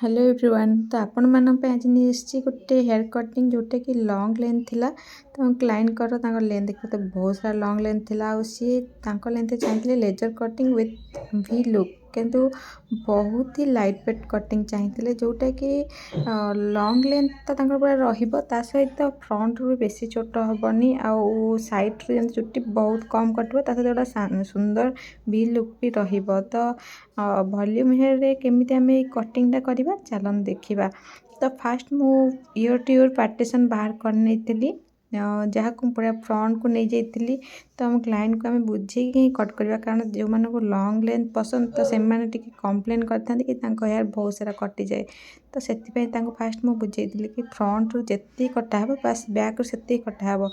Hello everyone. तो आपण मानक आज नहीं गोटे हेयर कटिंग जोटा कि लॉन्ग लेंथ थिला। तो क्लाइंट कर लेंथ देखो तो बहुत सारा लॉन्ग लेंथ थिला और सी लेंथ चाहिए laser cutting with V look किंतु बहुत ही लाइट वेट कटिंग चाहिए जोटा कि लॉन्ग लेंथ तो पूरा रहा सहित फ्रंट रू बेसी छोट हेनी आउ साइड रू चुट्टी बहुत कम कटो सहित गोटा सुंदर वी लुक भी रही। वॉल्यूम हेयर केमिति आम कटिंगटा करवा चलन देखा। तो फास्ट मु ईयर टू ईयर पार्टीशन बाहर कर जहाँ को पूरा फ्रंट को नहीं जाइली। तो आम क्लाइंट को आम बुझे ही कट करवा कारण जो मानक लॉन्ग लेंथ पसंद तो से कंप्लेन करते कि हेयर बहुत सारा कटि जाए। तो से फास्ट मुझे बुझेदी कि फ्रंट रू जी कटाव बास बैक रू से कटाव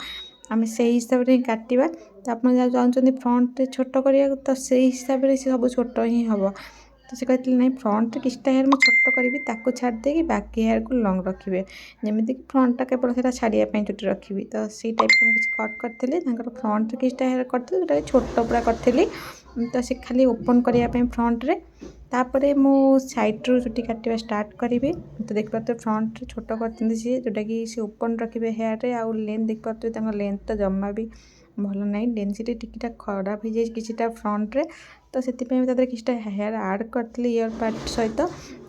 आम से हिसाब से काटिवा। तो आप चाहते फ्रंट छोट करा तो से हिसाब से सब छोट ही हम। तो से कहते नहीं फ्रंट किसटा हेयर मुझे छोट करी ताको छाड़ दे बाकी हेयर को लंग रखिए जमीक फ्रंटा केवल से छाड़ापी चुटी रखी। तो सी टाइप किसी कट करी फ्रंट किसटा हेयर करी जोटा छोट पूरा करी। तो से खाली ओपन करने फ्रंट रे तापर मु साइड रू चुटी काटिया स्टार्ट करी। तो देख पाते फ्रंट छोट कर सी जोटा कि सी ओपन रखिए हेयर रे आउ लेंथ देख पाते लेंथ तो जमा भी भल ना डेनसीटी टिकटा खराब हो जाए किसीटा फ्रंट रे। तो से किसी हेयर आड करी ईयर पार्ट सहित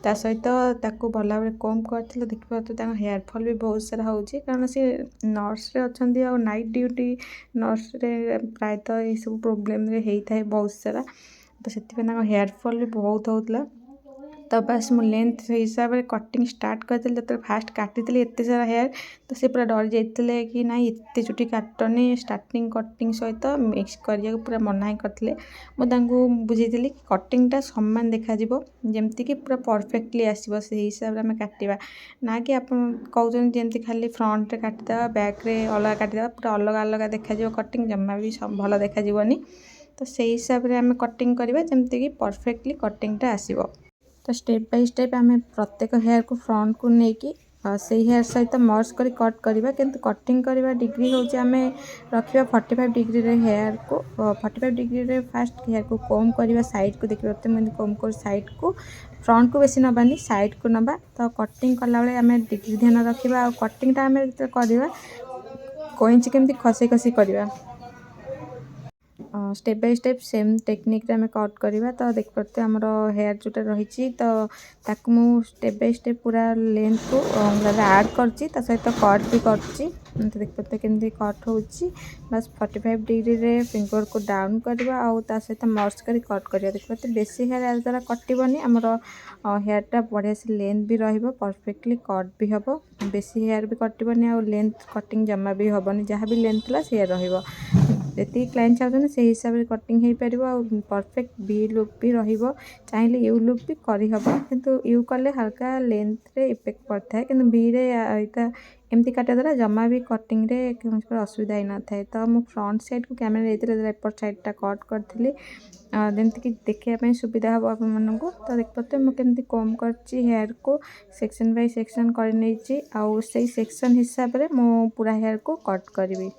सहित भल भाव कम कर देखिए हेयर फॉल भी बहुत सारा हो कारण सी नर्स रे अच्छा नाइट ड्यूटी नर्स रे प्रायतः ये सब प्रोब्लेम होता है बहुत सारा। तो से हेयर फॉल भी बहुत होता। तो बस मु लेंथ हिसाब से कटिंग स्टार्ट करते जो फास्ट काटी एत सारा हेयर। तो से पूरा डरी जाते कि ना एत चुटी काटनी स्टार्टिंग कटिंग सहित मिक्स करने पूरा मना ही करते। मुझे बुझे कि कटिंगटा सामान देखा जमती कि पूरा परफेक्टली आसो से हिसाब से आम काटा ना कि आप कहते जमी खाली फ्रंट रे काटिदेवा बैक रे अलग काटिदेवा पूरा अलग अलग देखा कटिंग जमा भी भल देखानी। तो से हिसाब से आम कटिंग करवा जमती कि परफेक्टली कटिंगटा आसो। तो स्टेप बाय स्टेप आम प्रत्येक हेयर को फ्रंट को लेकिन से हेयर सहित मर्ज कर कट करवा किंतु कटिंग करवा डिग्री हूँ आम रखा 45 डिग्री रे हेयर को 45 डिग्री रे फास्ट हेयर को कम करवा साइड को देखिए मुझे कम कर साइड को फ्रंट को बेसी नबानी साइड को नबा। तो कटिंग कला आम डिग्री ध्यान रखा और कटिंगटा आम करवा कईंच केमती खसे खसी करवा step by step same technique रे हमें कट करवा। तो देख पाते आमर हेयर जोटा रही तो ताकू मु स्टेप बाय स्टेप पूरा लेंथ को आड कर सहित कट भी कर। तो देख पाते केमती कट हो बस 45 डिग्री रे फिंगर को डाउन करवा आउ ता सहित मर्ज कर कट करवा। देख पाते बेसी हेयर यार द्वारा कटबनी आमर हेयरटा बढ़िया से लेंथ भी परफेक्टली कट भी हम बेसी हेयर भी कटबनी आ लेंथ कटिंग जमा भी हेनी जहाँ भी लेंथ था सी जी क्लाइंट चाहते से हिसाब से कटिंग हो पार आ परफेक्ट भी लुक भी चाहिए यू लुक भी करहब किंतु यू कले हल्का लेंथ रे इफेक्ट पड़ता है कि बी रे एमती काटा द्वारा जमा भी कटिंग रे कौन असुविधा ही न था। तो मुझे फ्रंट साइड को कैमेरा एपट साइडटा कट करी जमती कि देखापी सुविधा हम आप मानक। तो देख पाते मुझे कम कर हेयर को सेक्शन बाय सेक्शन कर आउ से सेक्शन हिसाब से मु पूरा हेयर को कट करी।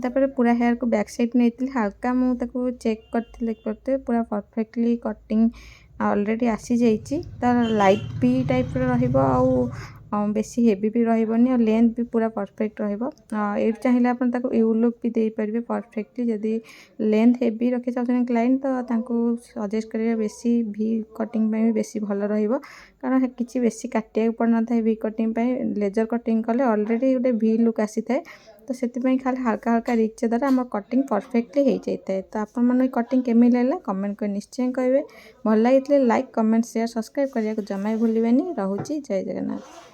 तापर पूरा हेयर को बैक साइड नहीं हल्का मुझे चेक करते देखते पूरा परफेक्टली कटिंग ऑलरेडी आसी जाइए तार लाइट भी टाइप बेसी हेवी भी रही और लेंथ भी पूरा परफेक्ट रही चाहिए आप यू लुक भी दे पारे परफेक्टली जदि लेंथ हेवी रखी चाहते क्लाइंट तो सजेस्ट करेंगे बेसी भी कटिंग भी बेसी भल कारण किसी बेसी काटिया पड़ न था भी कटिंग लेजर कटिंग कले ऑलरेडी गोटे भी लुक आसी था तो से खाली हल्का हल्का रिच द्वारा आम कटिंग परफेक्टली हो जाए तो आपण कटिंग केमी लगे कमेंट कर निश्चय कहे भल लगी लाइक कमेंट शेयर सब्सक्राइब करने को जमा भूलिए रोचे जय जगन्नाथ।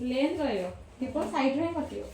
लेंथ रही साइड में कटियो।